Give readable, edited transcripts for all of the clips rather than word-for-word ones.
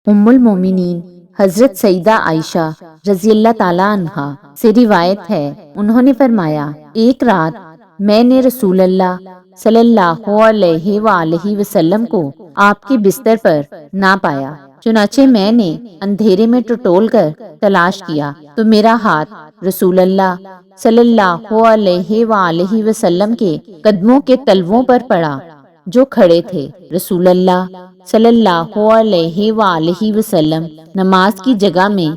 ام المومنین حضرت سیدہ عائشہ رضی اللہ تعالیٰ عنہا سے روایت ہے، انہوں نے فرمایا، ایک رات میں نے رسول اللہ صلی اللہ علیہ وآلہ وسلم کو آپ کے بستر پر نہ پایا، چنانچہ میں نے اندھیرے میں ٹٹول کر تلاش کیا تو میرا ہاتھ رسول اللہ صلی اللہ علیہ وآلہ وسلم کے قدموں کے تلووں پر پڑا جو کھڑے تھے۔ رسول اللہ صلی اللہ علیہ وآلہ وسلم نماز کی جگہ میں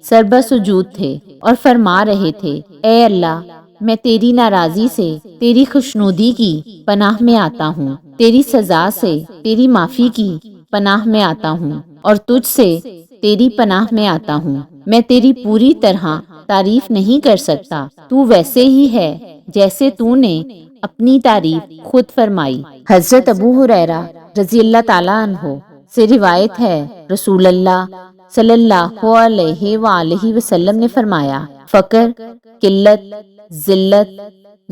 سربہ سجود تھے اور فرما رہے تھے، اے اللہ، میں تیری ناراضی سے تیری خوشنودی کی پناہ میں آتا ہوں، تیری سزا سے تیری معافی کی پناہ میں آتا ہوں اور تجھ سے تیری پناہ میں آتا ہوں۔ میں تیری پوری طرح تعریف نہیں کر سکتا، تو ویسے ہی ہے جیسے تو نے اپنی تعریف خود فرمائی۔ حضرت ابو ہریرہ رضی اللہ تعالیٰ عنہ سے روایت ہے، رسول اللہ صلی اللہ علیہ وآلہ وسلم نے فرمایا، فقر، قلت، ذلت،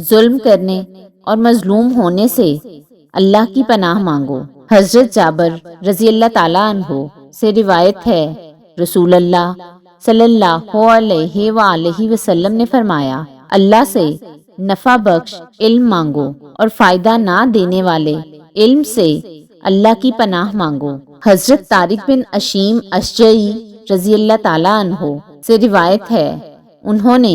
ظلم کرنے اور مظلوم ہونے سے اللہ کی پناہ مانگو۔ حضرت جابر رضی اللہ تعالیٰ عنہ سے روایت ہے، رسول اللہ صلی اللہ علیہ وآلہ وسلم نے فرمایا، اللہ سے نفع بخش علم مانگو اور فائدہ نہ دینے والے علم سے اللہ کی پناہ مانگو۔ حضرت طارق بن اشیم اشجعی رضی اللہ تعالیٰ عنہ سے روایت ہے، انہوں نے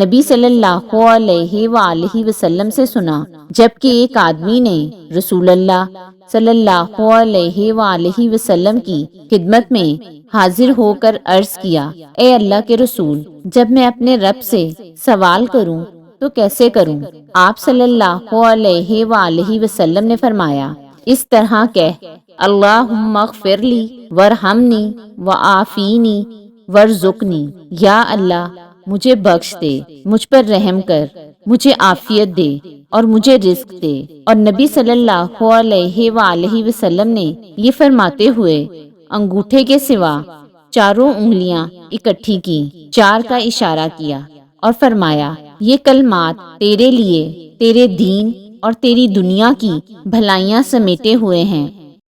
نبی صلی اللہ علیہ وآلہ وسلم سے سنا، جبکہ ایک آدمی نے رسول اللہ صلی اللہ علیہ وآلہ وسلم کی خدمت میں حاضر ہو کر عرض کیا، اے اللہ کے رسول، جب میں اپنے رب سے سوال کروں تو کیسے کروں؟ آپ صلی اللہ علیہ وآلہ وسلم نے فرمایا، اس طرح کہہ، اللہم اغفر لی وارحمنی وعافینی وارزقنی، یا اللہ مجھے بخش دے، مجھ پر رحم کر، مجھے عافیت دے اور مجھے رزق دے۔ اور نبی صلی اللہ علیہ وآلہ وسلم نے یہ فرماتے ہوئے انگوٹھے کے سوا چاروں انگلیاں اکٹھی کی، 4 کا اشارہ کیا اور فرمایا، یہ کلمات تیرے لیے تیرے دین اور تیری دنیا کی بھلائیاں سمیٹے ہوئے ہیں۔